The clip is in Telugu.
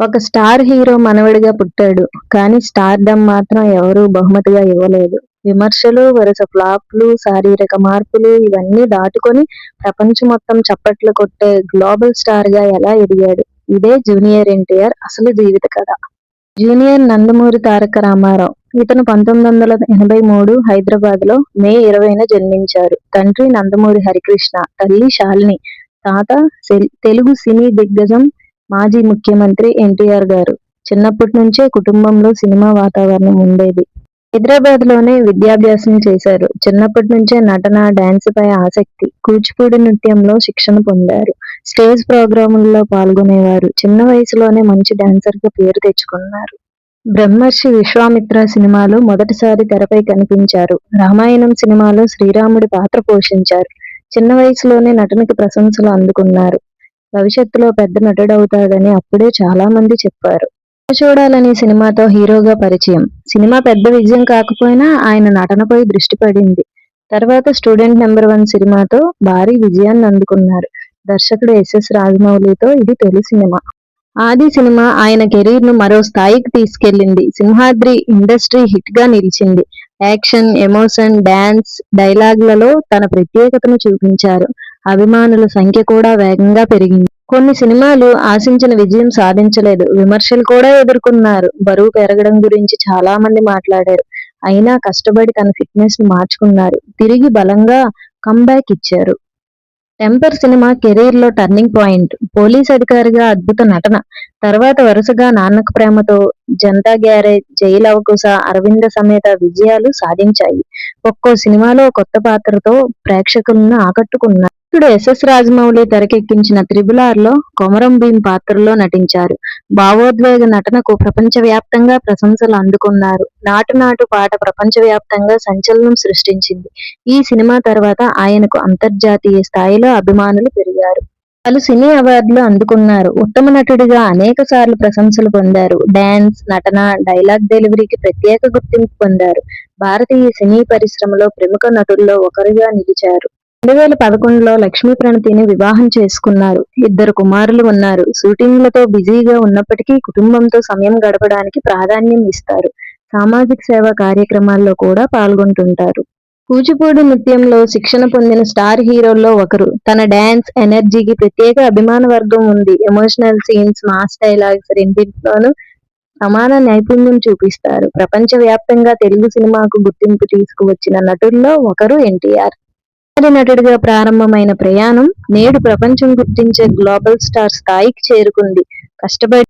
ఒక స్టార్ హీరో మనవడిగా పుట్టాడు. కానీ స్టార్‌డమ్ మాత్రం ఎవరూ బహుమతిగా ఇవ్వలేదు. విమర్శలు, వరుస ఫ్లాప్‌లు, శారీరక మార్పులు ఇవన్నీ దాటుకొని ప్రపంచం మొత్తం చప్పట్లు కొట్టే గ్లోబల్ స్టార్‌గా ఎలా ఎదిగాడు? ఇదే జూనియర్ ఎన్టీఆర్ అసలు జీవిత కథ. జూనియర్ నందమూరి తారక రామారావు. ఇతను 1983 హైదరాబాద్‌లో మే 20న జన్మించారు. తండ్రి నందమూరి హరికృష్ణ, తల్లి శాలిని. తాత తెలుగు సినీ దిగ్గజం, మాజీ ముఖ్యమంత్రి ఎన్టీఆర్ గారు. చిన్నప్పటి నుంచే కుటుంబంలో సినిమా వాతావరణం ఉండేది. హైదరాబాద్‌లోనే విద్యాభ్యాసం చేశారు. చిన్నప్పటి నుంచే నటన, డాన్సుపై ఆసక్తి. కూచిపూడి నృత్యంలో శిక్షణ పొందారు. స్టేజ్ ప్రోగ్రాముల్లో పాల్గొనేవారు. చిన్న వయసులోనే మంచి డాన్సర్‌గా పేరు తెచ్చుకున్నారు. బ్రహ్మర్షి విశ్వామిత్ర సినిమాలో మొదటిసారి తెరపై కనిపించారు. రామాయణం సినిమాలో శ్రీరాముడి పాత్ర పోషించారు. చిన్న వయసులోనే నటనకి ప్రశంసలు అందుకున్నారు. భవిష్యత్తులో పెద్ద నటుడవుతాడని అప్పుడే చాలా మంది చెప్పారు. చూడాలని సినిమాతో హీరోగా పరిచయం. సినిమా పెద్ద విజయం కాకపోయినా ఆయన నటనపై దృష్టి పడింది. తర్వాత స్టూడెంట్ నెంబర్ 1 సినిమాతో భారీ విజయాన్ని అందుకున్నారు. దర్శకుడు ఎస్.ఎస్. రాజమౌళితో ఇది తొలి సినిమా. ఆది సినిమా ఆయన కెరీర్‌ను మరో స్థాయికి తీసుకెళ్లింది. సింహాద్రి ఇండస్ట్రీ హిట్‌గా నిలిచింది. యాక్షన్, ఎమోషన్, డాన్స్, డైలాగ్‌లలో తన ప్రత్యేకతను చూపించారు. అభిమానుల సంఖ్య కూడా వేగంగా పెరిగింది. కొన్ని సినిమాలు ఆశించిన విజయం సాధించలేదు. విమర్శలు కూడా ఎదుర్కొన్నారు. బరువు పెరగడం గురించి చాలా మంది మాట్లాడారు. అయినా కష్టపడి తన ఫిట్‌నెస్‌ని మార్చుకున్నారు. తిరిగి బలంగా కమ్‌బ్యాక్ ఇచ్చారు. టెంపర్ సినిమా కెరీర్‌లో టర్నింగ్ పాయింట్. పోలీస్ అధికారిగా అద్భుత నటన. తర్వాత వరుసగా నాన్నకు ప్రేమతో, జనతా గ్యారేజ్, జైలవకుశ, అరవింద సమేత విజయాలు సాధించాయి. ఒక్కో సినిమాలో కొత్త పాత్రతో ప్రేక్షకులను ఆకట్టుకున్నారు. ఇప్పుడు ఎస్.ఎస్. రాజమౌళి తెరకెక్కించిన 'త్రిబుల్-ఆర్'లో కొమరం భీం పాత్రలో నటించారు. భావోద్వేగ నటనకు ప్రపంచవ్యాప్తంగా ప్రశంసలు అందుకున్నారు. 'నాటు నాటు' పాట ప్రపంచవ్యాప్తంగా సంచలనం సృష్టించింది. ఈ సినిమా తర్వాత ఆయనకు అంతర్జాతీయ స్థాయిలో అభిమానులు పెరిగారు. పలు సినీ అవార్డులు అందుకున్నారు. ఉత్తమ నటుడిగా అనేకసార్లు ప్రశంసలు పొందారు. డాన్స్, నటన, డైలాగ్ డెలివరీకి ప్రత్యేక గుర్తింపు పొందారు. భారతీయ సినీ పరిశ్రమలో ప్రముఖ నటుల్లో ఒకరుగా నిలిచారు. 2011లో లక్ష్మీ ప్రణతిని వివాహం చేసుకున్నారు. 2 కుమారులు ఉన్నారు. షూటింగ్లతో బిజీగా ఉన్నప్పటికీ కుటుంబంతో సమయం గడపడానికి ప్రాధాన్యం ఇస్తారు. సామాజిక సేవా కార్యక్రమాల్లో కూడా పాల్గొంటుంటారు. కూచిపూడి నృత్యంలో శిక్షణ పొందిన స్టార్ హీరోల్లో ఒకరు. తన డాన్స్, ఎనర్జీకి ప్రత్యేక అభిమాన వర్గం ఉంది. ఎమోషనల్ సీన్స్, మాస్ డైలాగ్స్ రెండింటిలోనూ సమాన నైపుణ్యం చూపిస్తారు. ప్రపంచవ్యాప్తంగా తెలుగు సినిమాకు గుర్తింపు తీసుకువచ్చిన నటుల్లో ఒకరు ఎన్టీఆర్. నటుడిగా ప్రారంభమైన ప్రయాణం నేడు ప్రపంచం గుర్తించే గ్లోబల్ స్టార్ స్థాయికి చేరుకుంది. కష్టపడి